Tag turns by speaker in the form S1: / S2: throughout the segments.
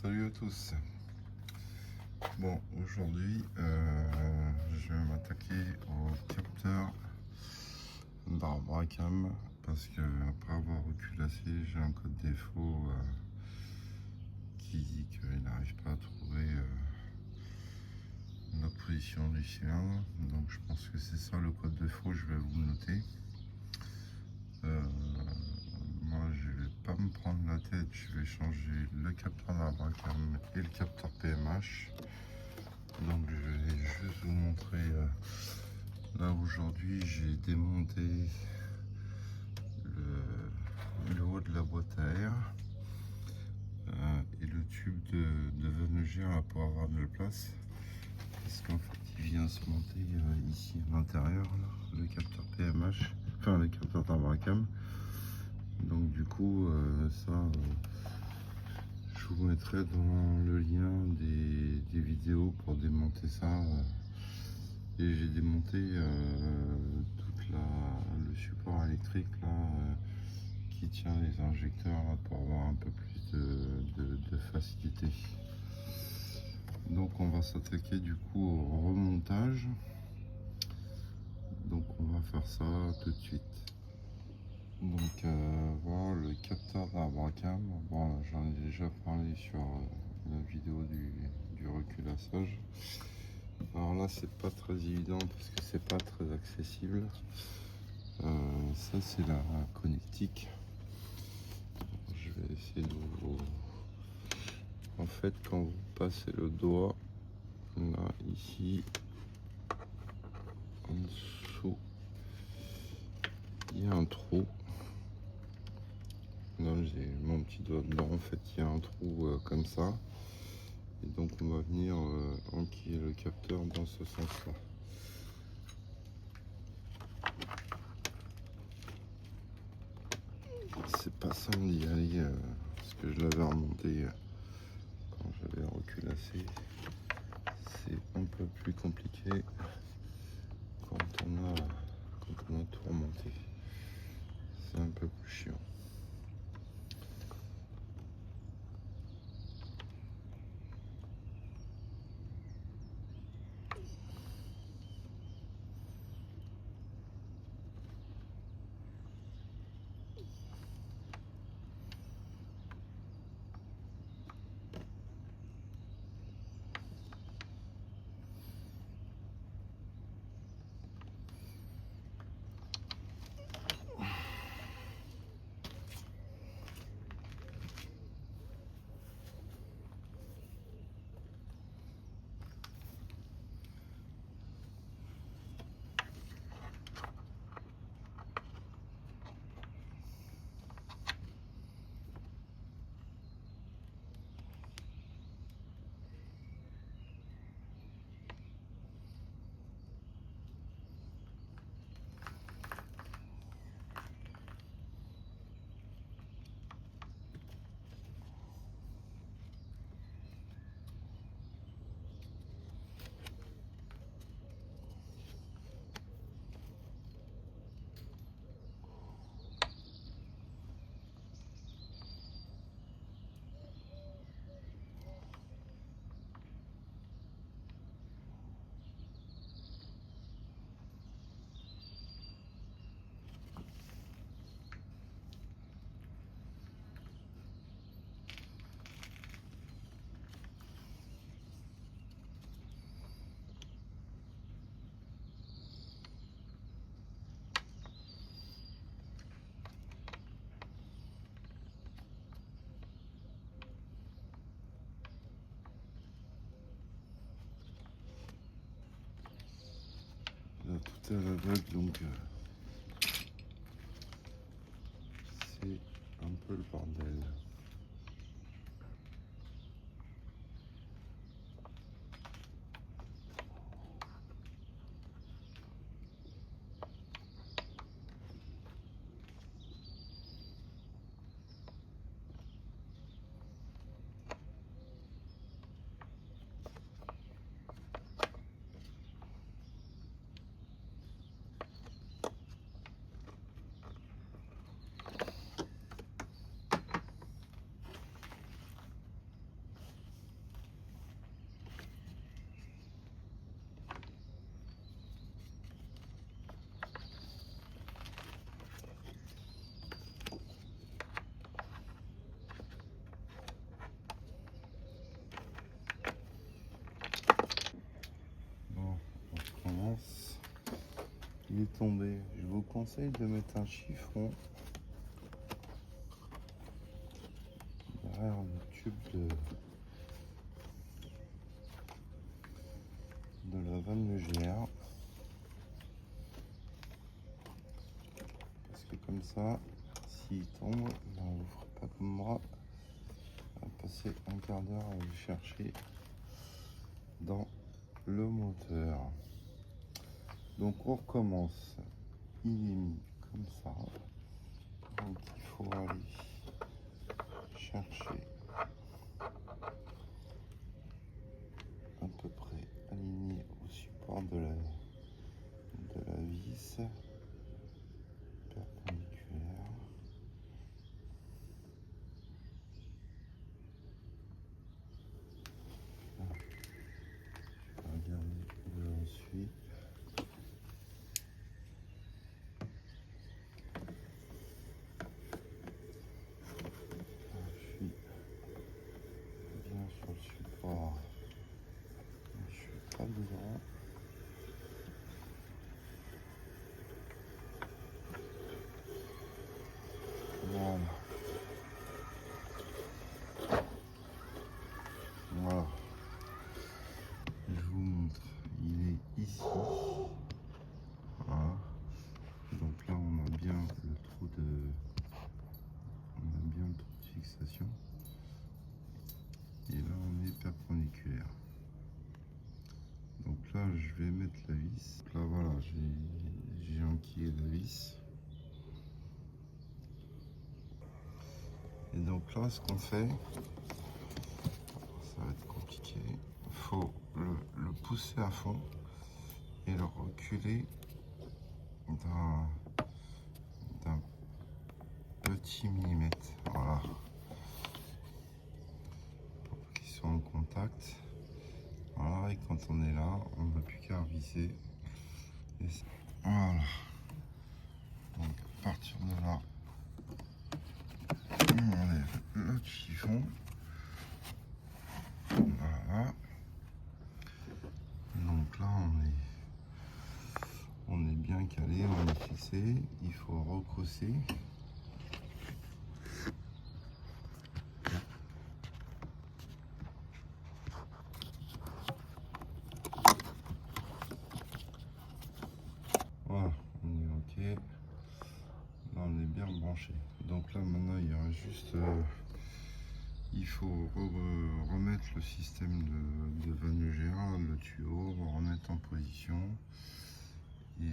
S1: Salut à tous. Bon, aujourd'hui, je vais m'attaquer au capteur d'Arbracam parce que après avoir reculassé, j'ai un code défaut qui dit qu'il n'arrive pas à trouver la position du cylindre. Donc, je pense que c'est ça le code défaut. Je vais vous le noter. Moi, je vais pas me prendre la tête. Je vais changer le capteur d'Arbracam et le capteur PMH. Donc je vais juste vous montrer là aujourd'hui j'ai démonté le haut de la boîte à air et le tube de VNG pour avoir de la place parce qu'en fait il vient se monter ici à l'intérieur le capteur PMH, enfin le capteur d'Arbracam. Donc du coup ça je vous mettrai dans le lien des vidéos pour démonter ça. Et j'ai démonté le support électrique là, qui tient les injecteurs là, pour avoir un peu plus de facilité. Donc on va s'attaquer du coup au remontage. Donc on va faire ça tout de suite. Donc voilà le capteur d'Arbracam. Bon, j'en ai déjà parlé sur la vidéo du reculassage. Alors là c'est pas très évident parce que c'est pas très accessible. Ça c'est la connectique. Je vais essayer de vous... En fait quand vous passez le doigt là ici en dessous il y a un trou. Là j'ai mon petit doigt dedans, en fait il y a un trou comme ça. Et donc on va venir enquiller le capteur dans ce sens là. C'est pas simple d'y aller parce que je l'avais remonté quand j'avais reculassé. C'est un peu plus compliqué quand on a tout remonté. C'est un peu plus chiant. Là, tout est à l'aveugle, donc c'est un peu le bordel. mince, il est tombé. Je vous conseille de mettre un chiffon derrière le tube de la vanne légère, parce que comme ça, s'il tombe, ben, vous ne ferez pas comme moi à passer un quart d'heure à le chercher dans le moteur. Donc on recommence. Il est mis comme ça, donc il faut aller chercher à peu près aligné au support de la vis perpendiculaire. Je vais regarder où j'en suis. Je suis bien sur le support, mais je suis pas dedans. Voilà. Voilà. Je vous montre. Il est ici. Voilà. Donc là, on a bien le trou de fixation. Et là, on est perpendiculaire. Donc là, je vais mettre la vis. Là, voilà, j'ai enquillé la vis. Et donc là, ce qu'on fait, ça va être compliqué. Il faut le pousser à fond et le reculer d'un petit millimètre. Voilà. Pour qu'ils soient en contact. Voilà, et quand on est là, on n'a plus qu'à revisser. Voilà. Donc à partir de là, on enlève le chiffon. Voilà. Donc là, on est bien calé, on est fixé. Il faut recrosser. Voilà, on est ok. Là, on est bien branché. Donc là, maintenant, il y a juste... il faut remettre le système de vanne géant, le tuyau, remettre en position. Et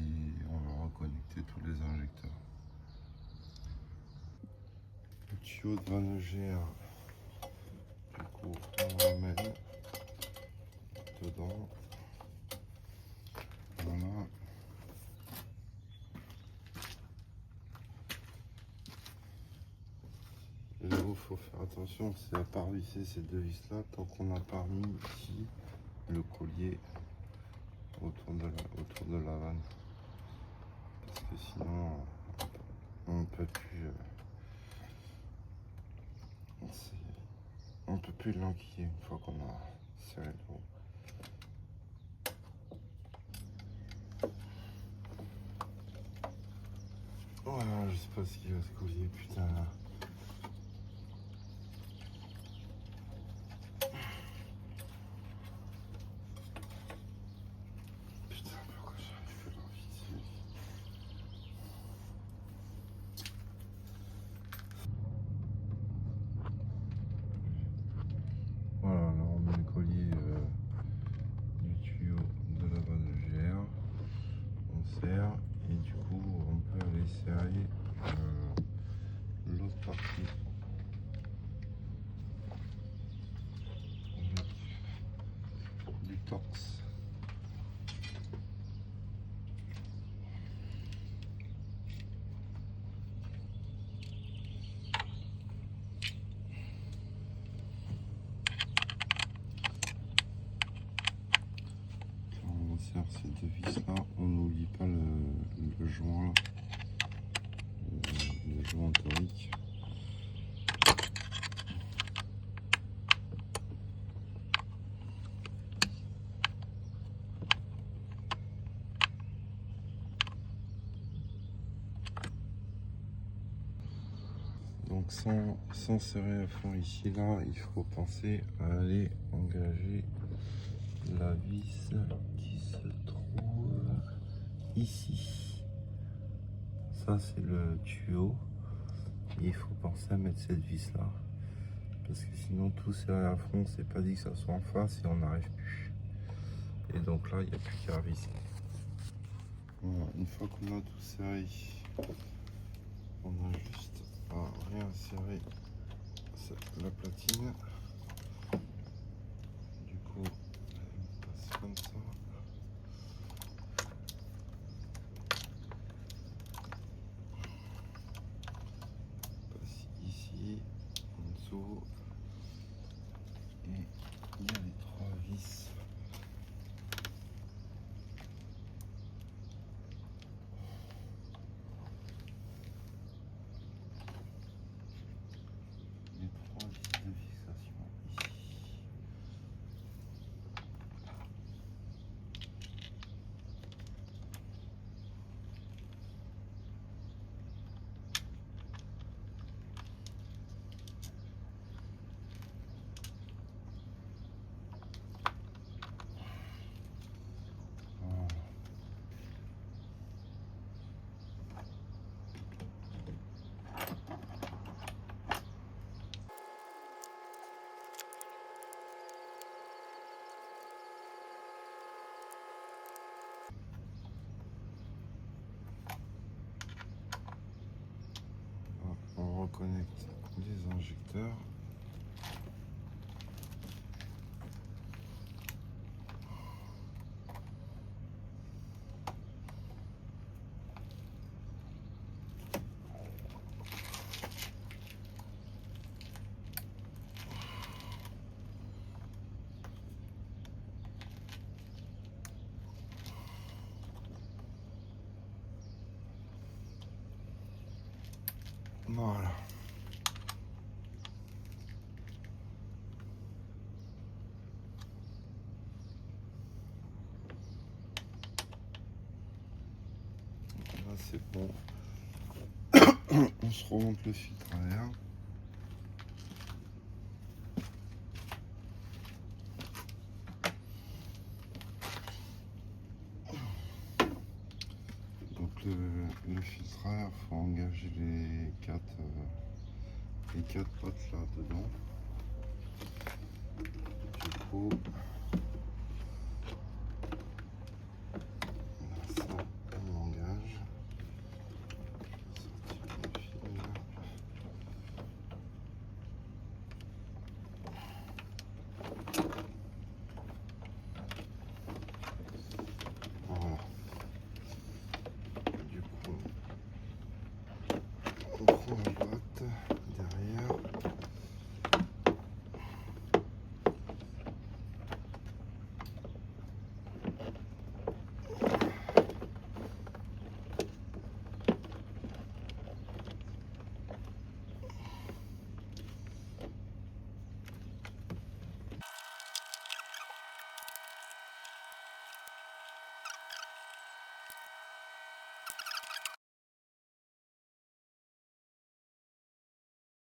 S1: on va reconnecter tous les injecteurs. Le tuyau de vanne géant, du coup, on ramène dedans. Voilà. Et là où il faut faire attention, c'est à pas visser ces deux vis là tant qu'on n'a pas mis ici le collier autour de la vanne. Parce que sinon on ne peut plus l'enquiller une fois qu'on a serré le haut. Voilà, je sais pas ce qu'il va se collier, putain là. Putain, pourquoi j'arrive pas à l'envisser? Voilà, là on met le collier du tuyau de la vanne GR. On serre et du coup on peut aller serrer l'autre partie du torse. On serre ces deux vis là, on n'oublie pas le joint, le joint torique. Donc sans serrer à fond ici, là, il faut penser à aller engager la vis qui se trouve ici. Ça c'est le tuyau. Et il faut penser à mettre cette vis là. Parce que sinon tout serré à fond, c'est pas dit que ça soit en face et on n'arrive plus. Et donc là, il n'y a plus qu'à visser. Voilà, une fois qu'on a tout serré, on a juste à réinsérer la platine. Du coup, elle passe comme ça. Passe ici, en dessous. Et il y a les 3 vis. Les 3 vis de fixation ici. On reconnecte les injecteurs. Voilà. Là c'est bon. On se remonte le filtre à air. Donc le filtre à air, faut engager les quatre potes là dedans. Du coup, ça on engage. Sortir le fil. Voilà. Du coup, on prend la boîte derrière.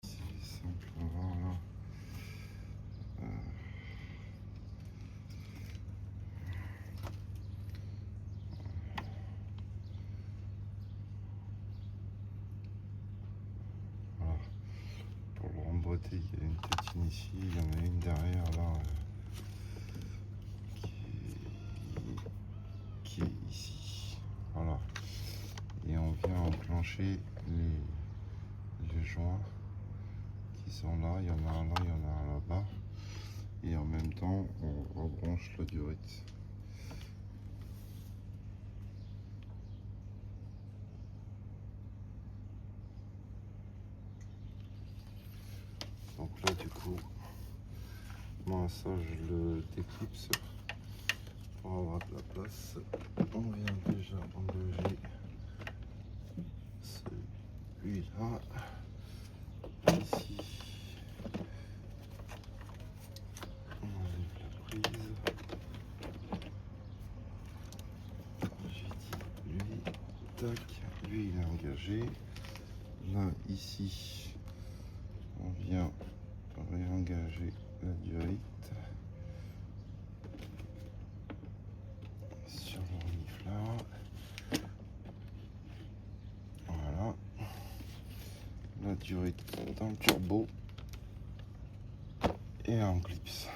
S1: C'est simple à voir là. Voilà. Pour le remboîter, il y a une tétine ici, il y en a une derrière là. Qui est ici. Voilà. Et on vient enclencher les joints qui sont là. Il y en a un là, il y en a un là-bas. Et en même temps, on rebranche la durite. Donc là, du coup, moi, ça, je le déclipse pour avoir de la place. On vient déjà engager celui-là. Ici, on enlève la prise. J'ai dit lui, tac, lui il est engagé. Là, ici, vient réengager la durite sur le renifleur. Voilà, la durite dans le turbo et en clips.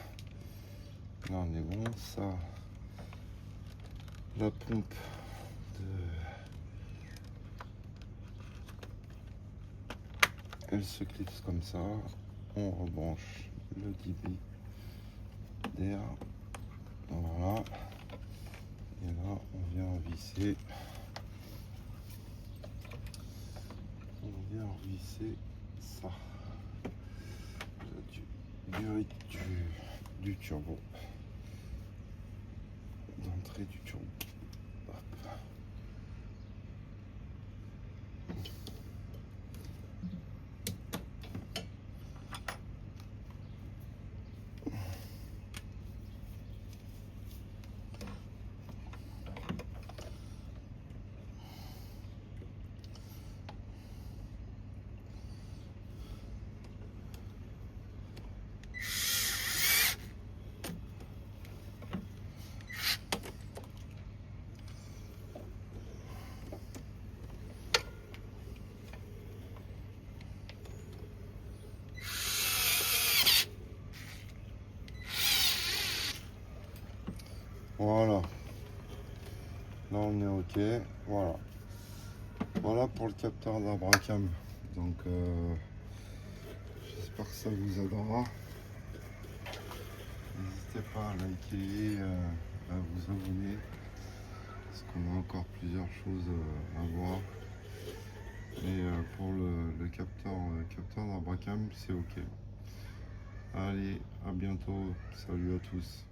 S1: Là on est bon. Ça, la pompe elle se clipse comme ça. On rebranche le débit d'air. Voilà. Et là on vient visser. On vient visser ça. La durite du turbo. D'entrée du turbo. Hop. Voilà, là on est ok. Voilà, voilà pour le capteur d'Abracam. Donc j'espère que ça vous aidera. N'hésitez pas à liker, à vous abonner, parce qu'on a encore plusieurs choses à voir. Et pour le capteur d'Abracam, c'est ok. Allez, à bientôt. Salut à tous.